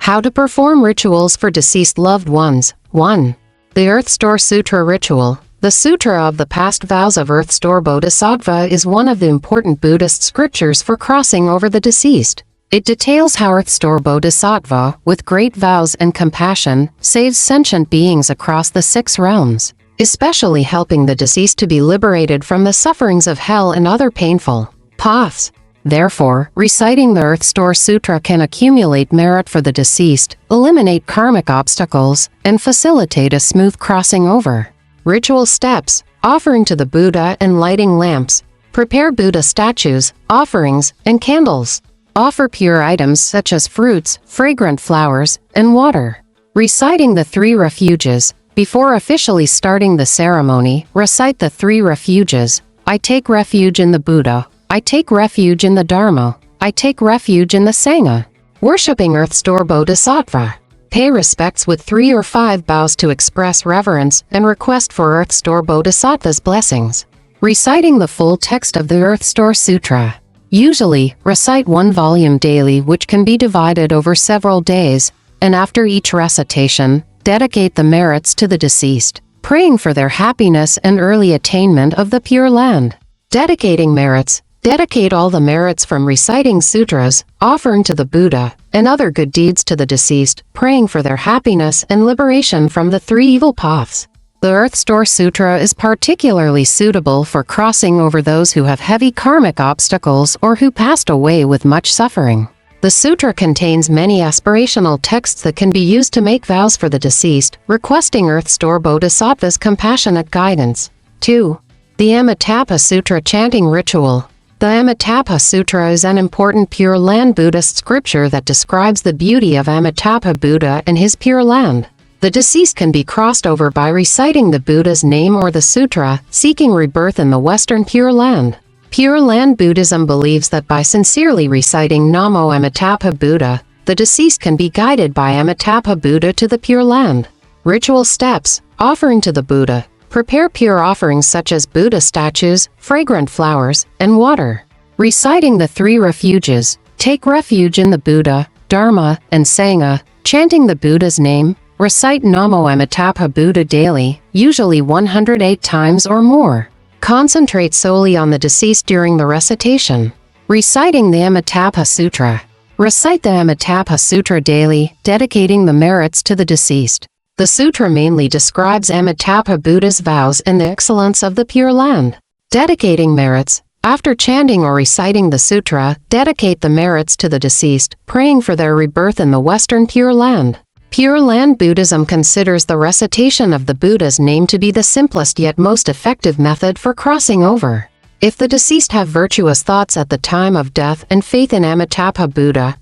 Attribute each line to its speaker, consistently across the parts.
Speaker 1: How to perform rituals for deceased loved ones. 1. The Earth Store Sutra Ritual. The Sutra of the Past Vows of Earth Store Bodhisattva is one of the important Buddhist scriptures for crossing over the deceased. It details how Earth Store Bodhisattva, with great vows and compassion, saves sentient beings across the 6 realms, especially helping the deceased to be liberated from the sufferings of hell and other painful paths. Therefore, reciting the Earth Store Sutra can accumulate merit for the deceased, eliminate karmic obstacles, and facilitate a smooth crossing over. Ritual steps: offering to the Buddha and lighting lamps. Prepare Buddha statues, offerings, and candles. Offer pure items such as fruits, fragrant flowers, and water. Reciting the 3 refuges. Before officially starting the ceremony, recite the 3 refuges. I take refuge in the Buddha. I take refuge in the Dharma. I take refuge in the Sangha. Worshipping Earth Store Bodhisattva. Pay respects with 3 or 5 bows to express reverence and request for Earth Store Bodhisattva's blessings. Reciting the full text of the Earth Store Sutra. Usually, recite 1 volume daily, which can be divided over several days, and after each recitation, dedicate the merits to the deceased, praying for their happiness and early attainment of the Pure Land. Dedicating merits. Dedicate all the merits from reciting sutras, offering to the Buddha, and other good deeds to the deceased, praying for their happiness and liberation from the 3 evil paths. The Earth Store Sutra is particularly suitable for crossing over those who have heavy karmic obstacles or who passed away with much suffering. The sutra contains many aspirational texts that can be used to make vows for the deceased, requesting Earth Store Bodhisattva's compassionate guidance. 2. The Amitabha Sutra Chanting Ritual. The Amitabha Sutra is an important Pure Land Buddhist scripture that describes the beauty of Amitabha Buddha and his Pure Land. The deceased can be crossed over by reciting the Buddha's name or the sutra, seeking rebirth in the Western Pure Land. Pure Land Buddhism believes that by sincerely reciting Namo Amitabha Buddha, the deceased can be guided by Amitabha Buddha to the Pure Land. Ritual steps: offering to the Buddha. Prepare pure offerings such as Buddha statues, fragrant flowers, and water. Reciting the 3 refuges. Take refuge in the Buddha, Dharma, and Sangha. Chanting the Buddha's name. Recite Namo Amitabha Buddha daily, usually 108 times or more. Concentrate solely on the deceased during the recitation. Reciting the Amitabha Sutra. Recite the Amitabha Sutra daily, dedicating the merits to the deceased. The sutra mainly describes Amitabha Buddha's vows and the excellence of the Pure Land. Dedicating merits. After chanting or reciting the sutra, dedicate the merits to the deceased, praying for their rebirth in the Western Pure Land. Pure Land Buddhism considers the recitation of the Buddha's name to be the simplest yet most effective method for crossing over. If the deceased have virtuous thoughts at the time of death and faith in Amitabha Buddha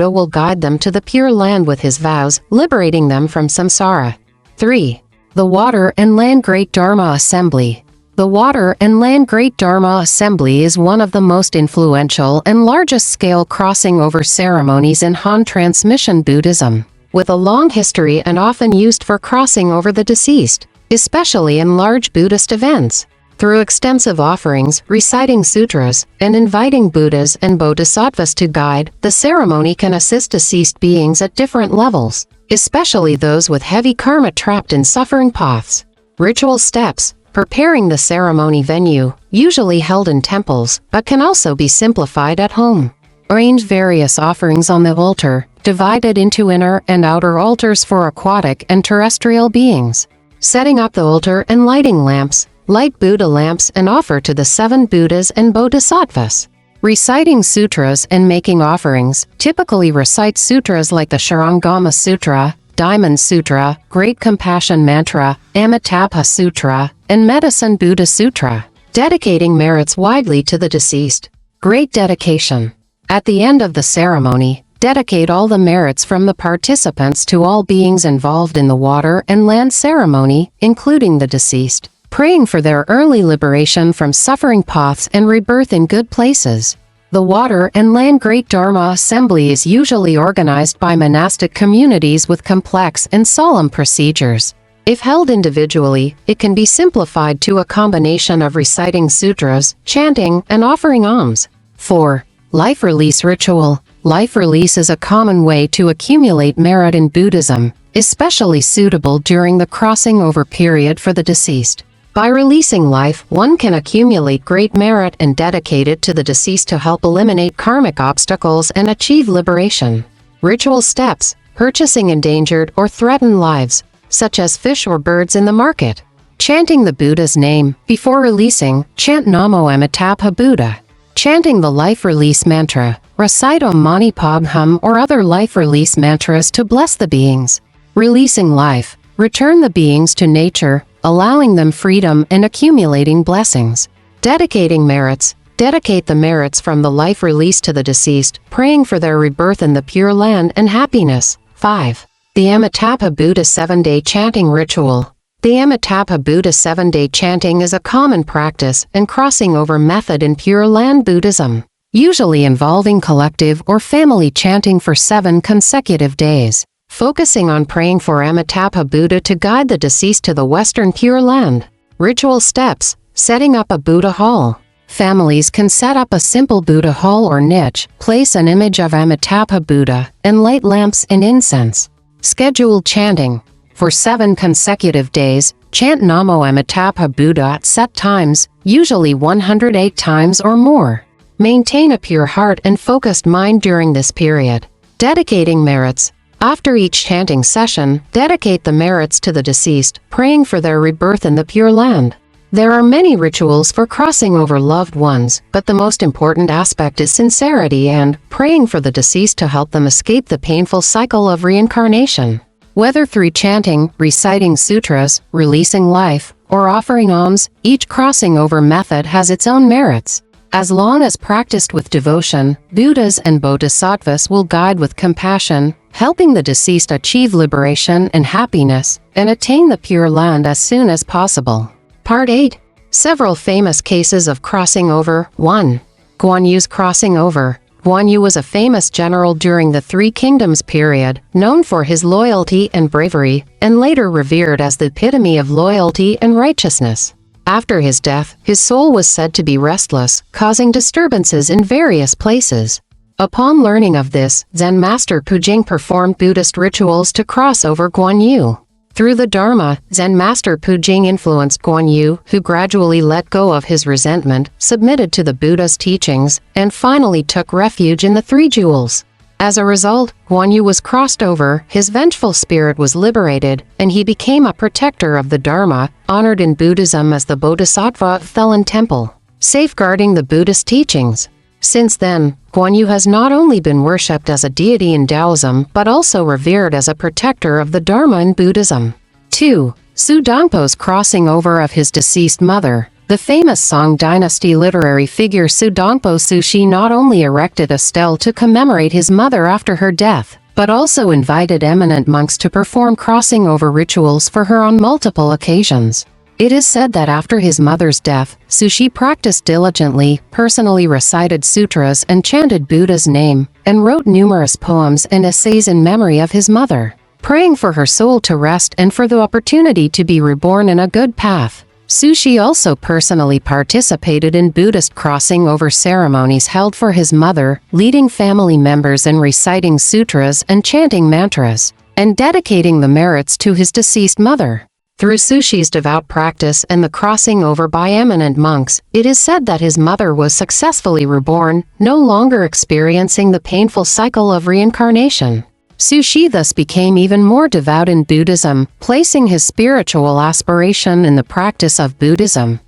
Speaker 1: will guide them to the Pure Land with his vows, liberating them from samsara. 3. The Water and Land Great Dharma Assembly. The Water and Land Great Dharma Assembly is one of the most influential and largest-scale crossing-over ceremonies in Han transmission Buddhism, with a long history and often used for crossing over the deceased, especially in large Buddhist events. Through extensive offerings, reciting sutras, and inviting Buddhas and Bodhisattvas to guide, the ceremony can assist deceased beings at different levels, especially those with heavy karma trapped in suffering paths. Ritual steps: preparing the ceremony venue, usually held in temples, but can also be simplified at home. Arrange various offerings on the altar, divided into inner and outer altars for aquatic and terrestrial beings. Setting up the altar and lighting lamps. Light Buddha lamps and offer to the 7 Buddhas and Bodhisattvas. Reciting sutras and making offerings. Typically recite sutras like the Shurangama Sutra, Diamond Sutra, Great Compassion Mantra, Amitabha Sutra, and Medicine Buddha Sutra. Dedicating merits widely to the deceased. Great dedication. At the end of the ceremony, dedicate all the merits from the participants to all beings involved in the water and land ceremony, including the deceased, praying for their early liberation from suffering paths and rebirth in good places. The Water and Land Great Dharma Assembly is usually organized by monastic communities with complex and solemn procedures. If held individually, it can be simplified to a combination of reciting sutras, chanting, and offering alms. 4. Life Release Ritual. Life release is a common way to accumulate merit in Buddhism, especially suitable during the crossing over period for the deceased. By releasing life, one can accumulate great merit and dedicate it to the deceased to help eliminate karmic obstacles and achieve liberation. Ritual steps: purchasing endangered or threatened lives, such as fish or birds in the market. Chanting the Buddha's name. Before releasing, chant Namo Amitabha Buddha. Chanting the life release mantra. Recite Om Mani Padme Hum or other life release mantras to bless the beings. Releasing life. Return the beings to nature, allowing them freedom and accumulating blessings. Dedicating merits. Dedicate the merits from the life release to the deceased, praying for their rebirth in the Pure Land and happiness. 5. The Amitabha Buddha Seven-Day Chanting Ritual. The Amitabha Buddha Seven-Day Chanting is a common practice and crossing over method in Pure Land Buddhism, usually involving collective or family chanting for 7 consecutive days, focusing on praying for Amitabha Buddha to guide the deceased to the Western Pure Land. Ritual steps: setting up a Buddha hall. Families can set up a simple Buddha hall or niche, place an image of Amitabha Buddha, and light lamps and incense. Scheduled chanting. For 7 consecutive days, chant Namo Amitabha Buddha at set times, usually 108 times or more. Maintain a pure heart and focused mind during this period. Dedicating merits. After each chanting session, dedicate the merits to the deceased, praying for their rebirth in the Pure Land. There are many rituals for crossing over loved ones, but the most important aspect is sincerity and praying for the deceased to help them escape the painful cycle of reincarnation. Whether through chanting, reciting sutras, releasing life, or offering alms, each crossing over method has its own merits. As long as practiced with devotion, Buddhas and Bodhisattvas will guide with compassion, helping the deceased achieve liberation and happiness, and attain the Pure Land as soon as possible. Part 8. Several famous cases of crossing over. 1. Guan Yu's crossing over. Guan Yu was a famous general during the Three Kingdoms period, known for his loyalty and bravery, and later revered as the epitome of loyalty and righteousness. After his death, his soul was said to be restless, causing disturbances in various places. Upon learning of this, Zen master Pujing performed Buddhist rituals to cross over Guan Yu. Through the Dharma, Zen master Pujing influenced Guan Yu, who gradually let go of his resentment, submitted to the Buddha's teachings, and finally took refuge in the Three Jewels. As a result, Guan Yu was crossed over, his vengeful spirit was liberated, and he became a protector of the Dharma, honored in Buddhism as the Bodhisattva of Thelen Temple, safeguarding the Buddhist teachings. Since then, Guan Yu has not only been worshipped as a deity in Taoism but also revered as a protector of the Dharma in Buddhism. 2. Su Dongpo's crossing over of his deceased mother. The famous Song dynasty literary figure Su Dongpo Sushi not only erected a stele to commemorate his mother after her death, but also invited eminent monks to perform crossing over rituals for her on multiple occasions. It is said that after his mother's death, Sushi practiced diligently, personally recited sutras and chanted Buddha's name, and wrote numerous poems and essays in memory of his mother, praying for her soul to rest and for the opportunity to be reborn in a good path. Sushi also personally participated in Buddhist crossing over ceremonies held for his mother, leading family members in reciting sutras and chanting mantras, and dedicating the merits to his deceased mother. Through Sushi's devout practice and the crossing over by eminent monks, it is said that his mother was successfully reborn, no longer experiencing the painful cycle of reincarnation. Sushi thus became even more devout in Buddhism, placing his spiritual aspiration in the practice of Buddhism.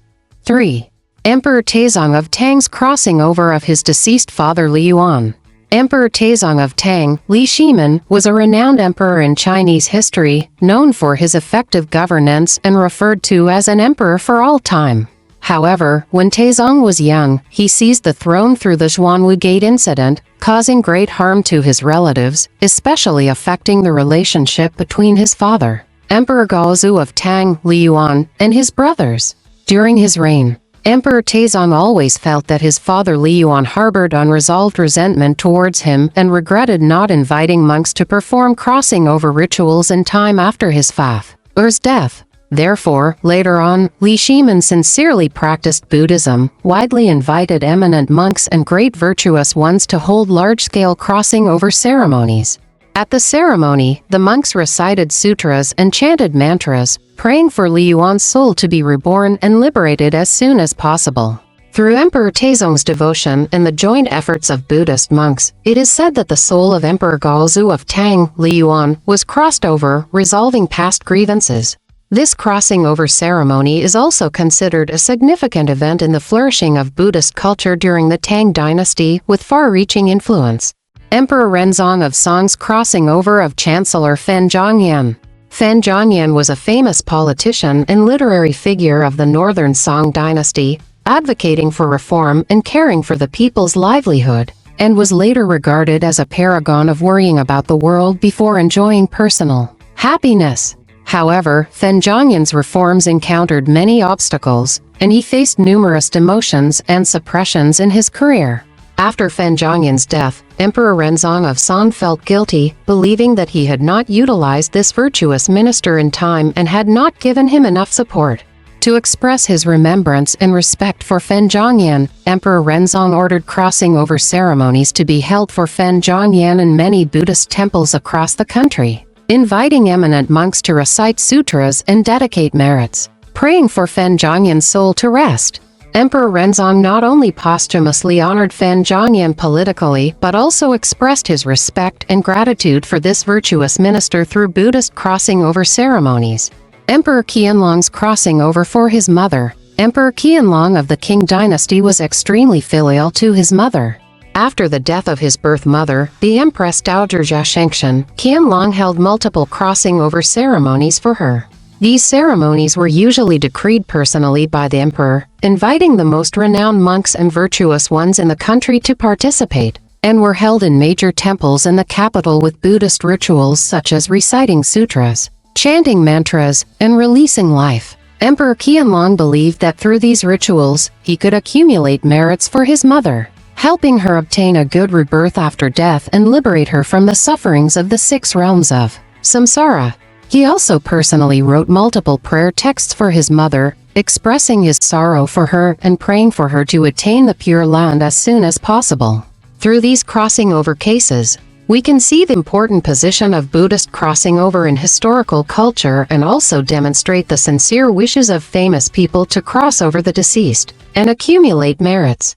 Speaker 1: 3. Emperor Taizong of Tang's crossing over of his deceased father Li Yuan. Emperor Taizong of Tang, Li Shimen, was a renowned emperor in Chinese history, known for his effective governance and referred to as an emperor for all time. However, when Taizong was young, he seized the throne through the Xuanwu Gate incident, causing great harm to his relatives, especially affecting the relationship between his father, Emperor Gaozu of Tang, Li Yuan, and his brothers. During his reign, Emperor Taizong always felt that his father Li Yuan harbored unresolved resentment towards him and regretted not inviting monks to perform crossing over rituals in time after his father's death. Therefore, later on, Li Shimin sincerely practiced Buddhism, widely invited eminent monks and great virtuous ones to hold large-scale crossing-over ceremonies. At the ceremony, the monks recited sutras and chanted mantras, praying for Li Yuan's soul to be reborn and liberated as soon as possible. Through Emperor Taizong's devotion and the joint efforts of Buddhist monks, it is said that the soul of Emperor Gaozu of Tang, Li Yuan, was crossed over, resolving past grievances. This crossing over ceremony is also considered a significant event in the flourishing of Buddhist culture during the Tang dynasty, with far-reaching influence. Emperor Renzong of Song's crossing over of Chancellor Fen Zhongyan. Fen Zhongyan was a famous politician and literary figure of the northern Song dynasty, advocating for reform and caring for the people's livelihood, and was later regarded as a paragon of worrying about the world before enjoying personal happiness. However, Fen Zhongyan's reforms encountered many obstacles, and he faced numerous demotions and suppressions in his career. After Fen Zhongyan's death, Emperor Renzong of Song felt guilty, believing that he had not utilized this virtuous minister in time and had not given him enough support. To express his remembrance and respect for Fen Zhongyan, Emperor Renzong ordered crossing over ceremonies to be held for Fen Zhongyan in many Buddhist temples across the country, inviting eminent monks to recite sutras and dedicate merits, praying for Fen Zhongyan's soul to rest. Emperor Renzong not only posthumously honored Fen Zhongyan politically but also expressed his respect and gratitude for this virtuous minister through Buddhist crossing over ceremonies. Emperor Qianlong's crossing over for his mother. Emperor Qianlong of the Qing dynasty was extremely filial to his mother. After the death of his birth mother, the Empress Dowager Xianxian, Qianlong held multiple crossing over ceremonies for her. These ceremonies were usually decreed personally by the emperor, inviting the most renowned monks and virtuous ones in the country to participate, and were held in major temples in the capital with Buddhist rituals such as reciting sutras, chanting mantras, and releasing life. Emperor Qianlong believed that through these rituals, he could accumulate merits for his mother, helping her obtain a good rebirth after death and liberate her from the sufferings of the 6 realms of samsara. He also personally wrote multiple prayer texts for his mother, expressing his sorrow for her and praying for her to attain the Pure Land as soon as possible. Through these crossing over cases, we can see the important position of Buddhist crossing over in historical culture and also demonstrate the sincere wishes of famous people to cross over the deceased and accumulate merits.